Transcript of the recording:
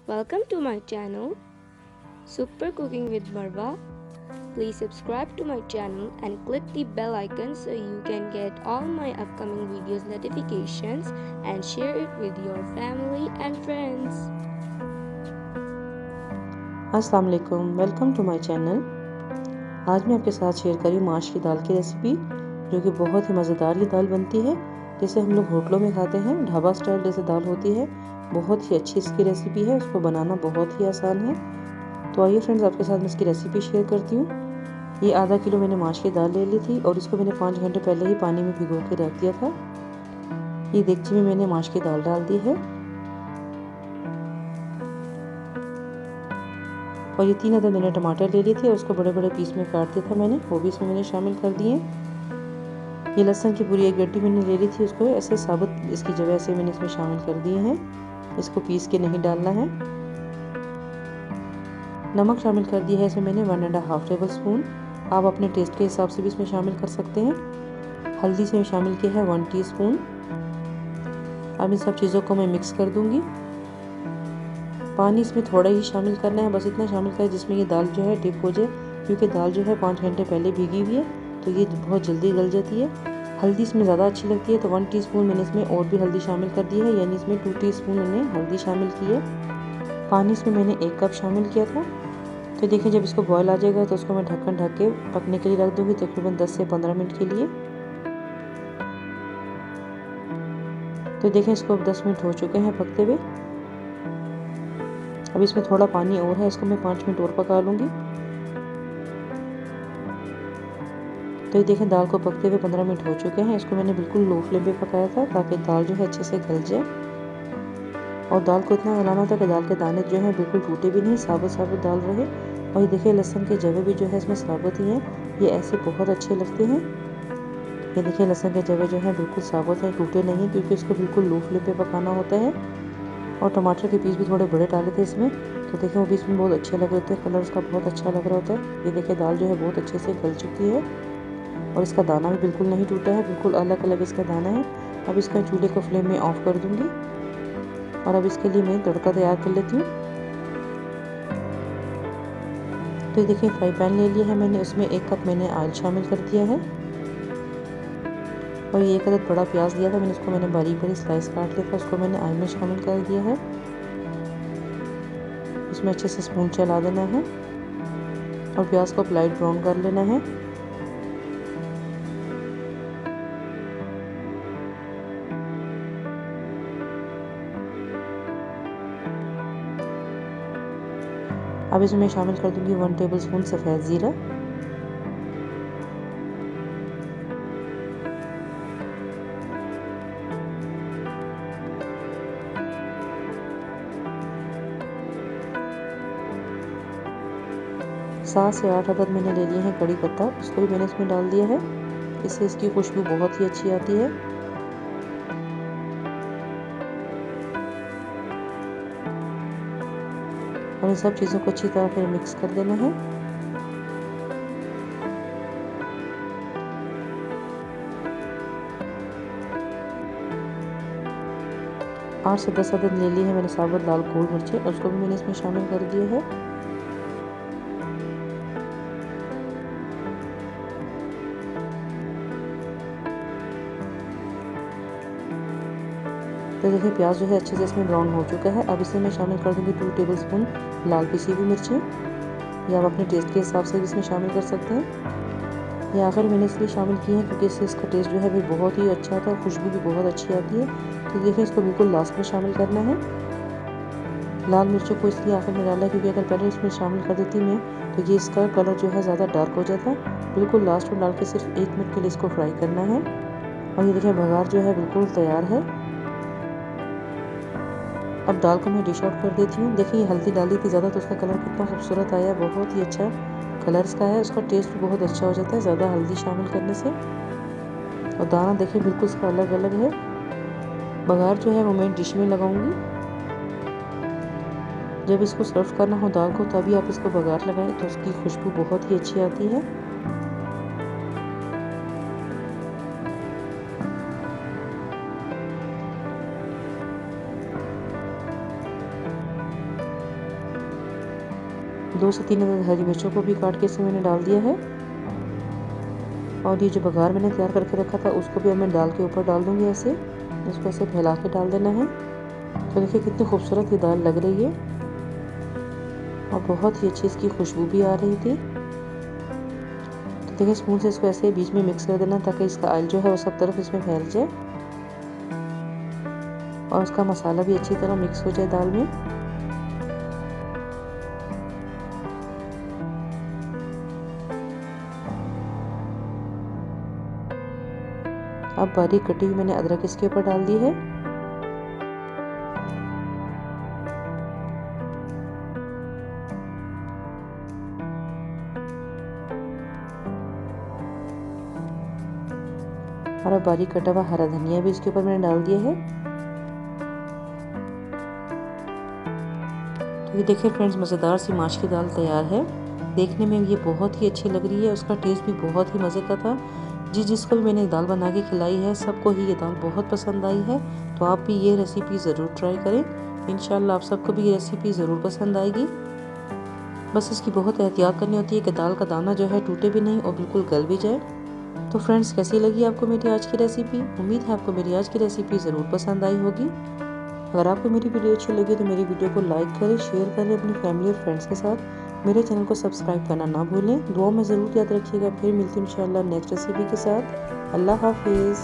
Welcome to my channel, Super Cooking with Marwa. Please subscribe to my channel and click the bell icon so you can get all my upcoming videos notifications and share it with your family and friends. अस्सलाम वालेकुम, welcome to my channel. आज मैं आपके साथ share करी माश की दाल की recipe, जो कि बहुत ही मज़ेदार ये दाल बनती है। जैसे हम लोग होटलों में खाते हैं, ढाबा स्टाइल जैसे दाल होती है। बहुत ही अच्छी इसकी रेसिपी है, उसको बनाना बहुत ही आसान है। तो आइए फ्रेंड्स, आपके साथ मैं इसकी रेसिपी शेयर करती हूँ। ये आधा किलो मैंने माश की दाल ले ली थी और इसको मैंने 5 घंटे पहले ही पानी में भिगो के रख दिया था। ये देगची में मैंने माश की दाल डाल दी है और ये 3 अदद मैंने टमाटर ले लिए थे, उसको बड़े बड़े पीस में काट दिया था मैंने, वो भी इसमें मैंने शामिल कर दिए। ये लहसुन की पूरी एक गड्डी मैंने ले ली थी, उसको ऐसे साबुत इसकी जगह से मैंने इसमें शामिल कर दिए हैं। इसको पीस के नहीं डालना है। नमक शामिल कर दिया है इसमें मैंने 1.5 टेबल स्पून। आप अपने टेस्ट के हिसाब से भी इसमें शामिल कर सकते हैं। हल्दी से शामिल किया है 1 टीस्पून। अब इन सब चीज़ों को मैं मिक्स कर दूंगी। पानी इसमें थोड़ा ही शामिल करना है, बस इतना शामिल करें जिसमें ये दाल जो है डिप हो जाए, क्योंकि दाल जो है 5 घंटे पहले भीगी हुई है, तो ये बहुत जल्दी गल जाती है। हल्दी इसमें ज़्यादा अच्छी लगती है, तो 1 टीस्पून मैंने इसमें और भी हल्दी शामिल कर दी है, यानी इसमें 2 टीस्पून मैंने हल्दी शामिल की है। पानी इसमें मैंने 1 कप शामिल किया था। तो देखिए, जब इसको बॉयल आ जाएगा तो उसको मैं ढक्कन ढक के पकने के लिए रख दूँगी, तकरीबन 10 से 15 मिनट के लिए। तो देखें, इसको अब 10 मिनट हो चुके हैं पकते हुए। अब इसमें थोड़ा पानी और है, इसको मैं 5 मिनट और पका लूँगी। तो ये देखें, दाल को पकते हुए 15 मिनट हो चुके हैं। इसको मैंने बिल्कुल लो फ्लेम पे पकाया था, ताकि दाल जो है अच्छे से गल जाए। और दाल को इतना गलाना होता है कि दाल के दाने जो हैं बिल्कुल टूटे भी नहीं, साबुत साबुत दाल रहे। और ये देखिए, लहसुन के जवे भी जो है इसमें साबुत ही हैं, ये ऐसे बहुत अच्छे लगते हैं। ये देखिए, लहसुन के जवे जो हैं बिल्कुल साबुत हैं, टूटे नहीं हैं, क्योंकि इसको बिल्कुल लो फ्लेम पे पकाना होता है। और टमाटर के पीस भी थोड़े बड़े डाले थे इसमें, तो देखिए वो भी इसमें बहुत अच्छे लग रहे थे, कलर उसका बहुत अच्छा लग रहा होता है। ये देखिए, दाल जो है बहुत अच्छे से गल चुकी है और इसका दाना भी बिल्कुल नहीं टूटा है, बिल्कुल अलग अलग इसका दाना है। अब इसका चूल्हे को फ्लेम में ऑफ कर दूंगी और अब इसके लिए मैं तड़का तैयार कर लेती हूँ। तो ये देखिए, फ्राई पैन ले लिया है मैंने, उसमें 1 कप मैंने ऑयल शामिल कर दिया है और ये 1 अदद बड़ा प्याज लिया था मैंने, उसको मैंने बारीक बारीक स्लाइस काट लिया था, उसको मैंने ऑयल में शामिल कर दिया है। इसमें अच्छे से स्पून चला देना है और प्याज को लाइट ब्राउन कर लेना है। अब इसमें मैं शामिल कर दूंगी 1 टेबल स्पून सफ़ेद ज़ीरा। सात से 8 अदद मैंने ले लिए हैं कड़ी पत्ता, उसको भी मैंने इसमें डाल दिया है। इससे इसकी खुशबू बहुत ही अच्छी आती है। और इन सब चीज़ों को अच्छी तरह फिर मिक्स कर देना है। आठ से 10 अदद ले ली है मैंने साबुत लाल गोल मिर्चें, उसको भी मैंने इसमें शामिल कर दिया है। तो देखिए, प्याज जो है अच्छे से इसमें ब्राउन हो चुका है। अब इसमें मैं शामिल कर दूंगी 2 टेबल स्पून लाल पिसी हुई मिर्चें, या आप अपने टेस्ट के हिसाब से भी इसमें शामिल कर सकते हैं। ये आखिर मैंने इसलिए शामिल की है क्योंकि इससे इसका टेस्ट जो है भी बहुत ही अच्छा आता है, खुशबू भी बहुत अच्छी आती है। तो देखिए, इसको बिल्कुल लास्ट में शामिल करना है। लाल मिर्चों को इसलिए आखिर में डाला है क्योंकि अगर पहले इसमें शामिल कर देती मैं, तो ये इसका कलर जो है ज़्यादा डार्क हो जाता। बिल्कुल लास्ट में डाल के सिर्फ 1 मिनट के लिए इसको फ्राई करना है। और ये देखिए, बघार जो है बिल्कुल तैयार है। अब दाल को मैं डिश आउट कर देती हूँ। देखिए, हल्दी डाली थी ज़्यादा, तो उसका कलर कितना खूबसूरत आया, बहुत ही अच्छा कलर इसका है। उसका टेस्ट भी बहुत अच्छा हो जाता है ज़्यादा हल्दी शामिल करने से। और दाना देखिए बिल्कुल इसका अलग अलग है। बघार जो है वो मैं डिश में लगाऊंगी। जब इसको सर्व करना हो दाल को, तभी आप इसको बघार लगाएं, तो उसकी खुशबू बहुत ही अच्छी आती है। 2 से 3 अदद हरी मिर्चों को भी काट के इसमें मैंने डाल दिया है। और ये जो बघार मैंने तैयार करके रखा था उसको भी अब मैं दाल के ऊपर डाल दूँगी। ऐसे इसको ऐसे फैला के डाल देना है। तो देखिए कितनी खूबसूरत ये दाल लग रही है और बहुत ही अच्छी इसकी खुशबू भी आ रही थी। तो देखिए स्पून से इसको ऐसे बीच में मिक्स कर देना ताकि इसका ऑयल जो है वो सब तरफ इसमें फैल जाए और उसका मसाला भी अच्छी तरह मिक्स हो जाए दाल में। अब बारीक कटी हुई मैंने अदरक इसके ऊपर डाल दी है। और अब बारीक कटा हुआ हरा धनिया भी इसके ऊपर मैंने डाल दिया है। तो ये देखिए फ्रेंड्स, मज़ेदार सी माश की दाल तैयार है। देखने में ये बहुत ही अच्छी लग रही है, उसका टेस्ट भी बहुत ही मज़े का था। जिसको भी मैंने दाल बना के खिलाई है सबको ही ये दाल बहुत पसंद आई है। तो आप भी ये रेसिपी ज़रूर ट्राई करें। इंशाल्लाह आप सबको भी ये रेसिपी ज़रूर पसंद आएगी। बस इसकी बहुत एहतियात करनी होती है कि दाल का दाना जो है टूटे भी नहीं और बिल्कुल गल भी जाए। तो फ्रेंड्स, कैसी लगी आपको मेरी आज की रेसिपी? उम्मीद है आपको मेरी आज की रेसिपी ज़रूर पसंद आई होगी। अगर आपको मेरी वीडियो अच्छी लगी तो मेरी वीडियो को लाइक करें, शेयर करें अपनी फैमिली और फ्रेंड्स के साथ। मेरे चैनल को सब्सक्राइब करना ना भूलें। दुआ में ज़रूर याद रखिएगा। फिर मिलती हूँ इंशाल्लाह नेक्स्ट रेसिपी के साथ। अल्लाह हाफिज़।